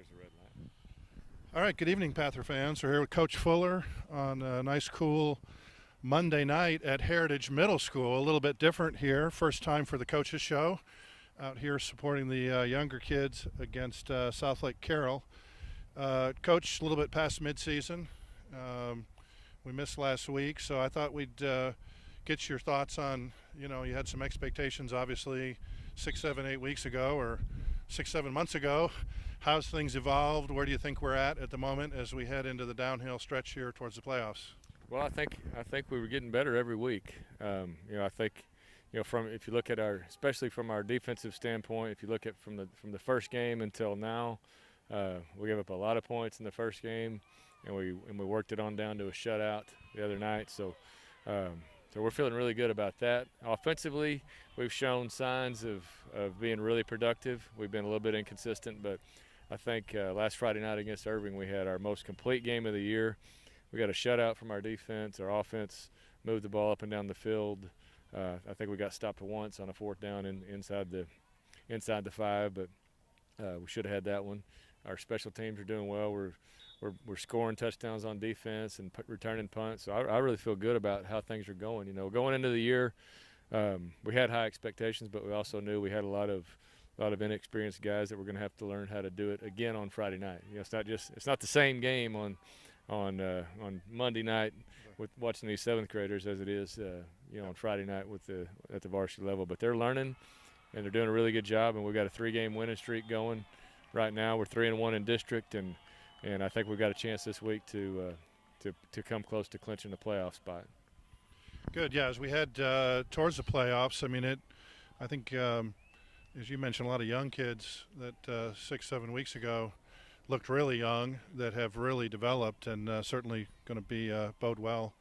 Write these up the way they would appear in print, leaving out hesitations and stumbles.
there's a red light. All right, good evening, Panther fans. We're here with Coach Fuller on a nice, cool Monday night at Heritage Middle School. A little bit different here. First time for the coaches show out here supporting the younger kids against South Lake Carroll. Coach, a little bit past midseason. We missed last week, so I thought we'd get your thoughts on, you had some expectations, obviously, 6, 7, 8 weeks ago, or 6, 7 months ago. How's things evolved? Where do you think we're at the moment as we head into the downhill stretch here towards the playoffs? Well, I think we were getting better every week. I think, from if you look at especially from our defensive standpoint, if you look at from the first game until now, we gave up a lot of points in the first game, and we worked it on down to a shutout the other night. So we're feeling really good about that. Offensively, we've shown signs of being really productive. We've been a little bit inconsistent, but I think last Friday night against Irving, we had our most complete game of the year. We got a shutout from our defense. Our offense moved the ball up and down the field. I think we got stopped once on a fourth down inside the 5, but we should have had that one. Our special teams are doing well. We're scoring touchdowns on defense and returning punts. So I really feel good about how things are going. Going into the year, we had high expectations, but we also knew we had a lot of inexperienced guys that were going to have to learn how to do it again on Friday night. It's not the same game on Monday night with watching these 7th graders as it is on Friday night at the varsity level. But they're learning, and they're doing a really good job. And we've got a 3-game winning streak going right now. We're 3-1 in district, and I think we've got a chance this week to come close to clinching the playoff spot. Good. Yeah, as we head towards the playoffs, I think. As you mentioned, a lot of young kids that 6, 7 weeks ago looked really young that have really developed and certainly going to be bode well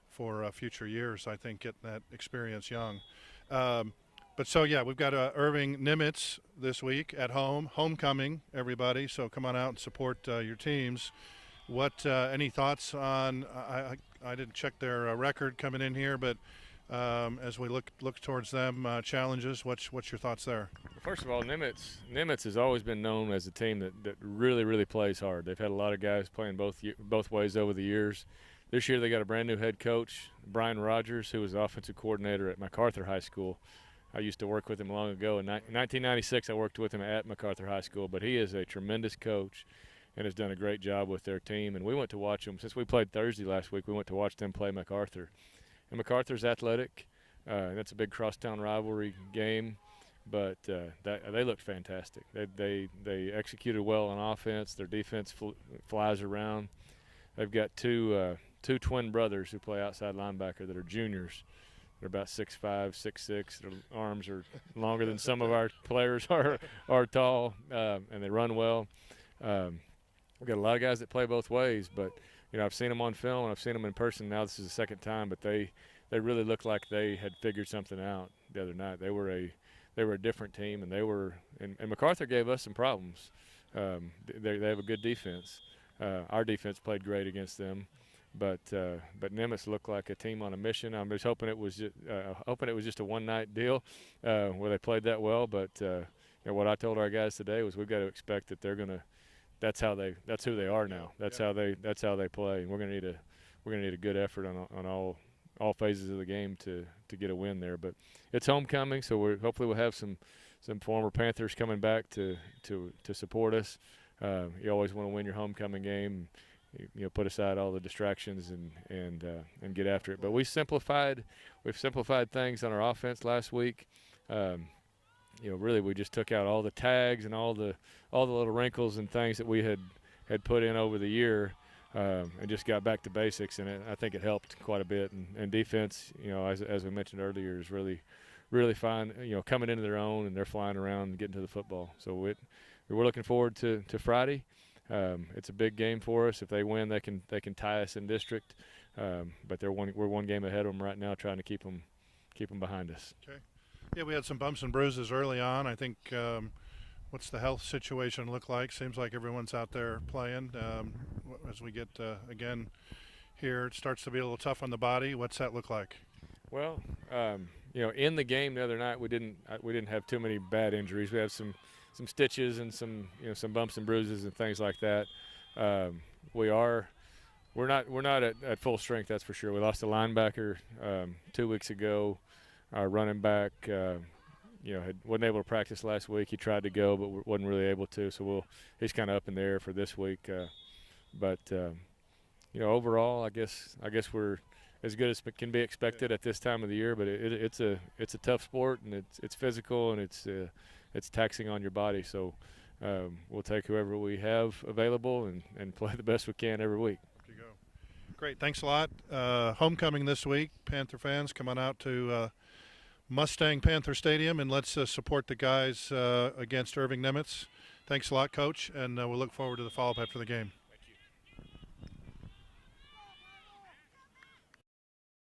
for future years, I think, getting that experience young. We've got Irving Nimitz this week at home, homecoming, everybody, so come on out and support your teams. What any thoughts on I didn't check their record coming in here, but as we look towards them, challenges, what's your thoughts there? First of all, Nimitz has always been known as a team that really, really plays hard. They've had a lot of guys playing both ways over the years. This year they got a brand new head coach, Brian Rogers, who was the offensive coordinator at MacArthur High School. I used to work with him long ago. In 1996, I worked with him at MacArthur High School, but he is a tremendous coach and has done a great job with their team. And we went to watch them. Since we played Thursday last week, we went to watch them play MacArthur. And MacArthur's athletic. That's a big crosstown rivalry game, but they looked fantastic. They executed well on offense. Their defense flies around. They've got two twin brothers who play outside linebacker that are juniors. They're about 6'5", 6'6". Their arms are longer than some of our players are tall, and they run well. We've got a lot of guys that play both ways, but I've seen them on film and I've seen them in person. Now this is the second time, but they really looked like they had figured something out the other night. They were a different team, and and MacArthur gave us some problems. They have a good defense. Our defense played great against them, but Nimitz looked like a team on a mission. I'm just hoping it was just a one-night deal where they played that well. But what I told our guys today was we've got to expect that they're gonna. That's who they are now. That's how they play. And we're gonna need a good effort on all phases of the game to get a win there. But it's homecoming, so hopefully we'll have some former Panthers coming back to support us. You always want to win your homecoming game. Put aside all the distractions and get after it. But we've simplified things on our offense last week. Really we just took out all the tags and all the little wrinkles and things that we had put in over the year, and just got back to basics, and I think it helped quite a bit. And defense, as we mentioned earlier, is really, really fine. Coming into their own, and they're flying around and getting to the football. So we're looking forward to Friday. It's a big game for us. If they win, they can tie us in district. But we're one game ahead of them right now, trying to keep them behind us. Okay. Yeah, we had some bumps and bruises early on. I think what's the health situation look like? Seems like everyone's out there playing. As we get again here, it starts to be a little tough on the body. What's that look like? Well, in the game the other night, we didn't have too many bad injuries. We had some some stitches and some bumps and bruises and things like that. Um, we're not at full strength, that's for sure. We lost a linebacker 2 weeks ago. Our running back, wasn't able to practice last week. He tried to go, but wasn't really able to. So he's kind of up in the air for this week. Overall, I guess we're as good as can be expected at this time of the year. But it's a tough sport, and it's physical, and it's taxing on your body. So we'll take whoever we have available and play the best we can every week. There you go. Great, thanks a lot. Homecoming this week. Panther fans, come on out to Mustang Panther Stadium, and let's support the guys against Irving Nimitz. Thanks a lot, Coach, and we'll look forward to the follow-up after the game.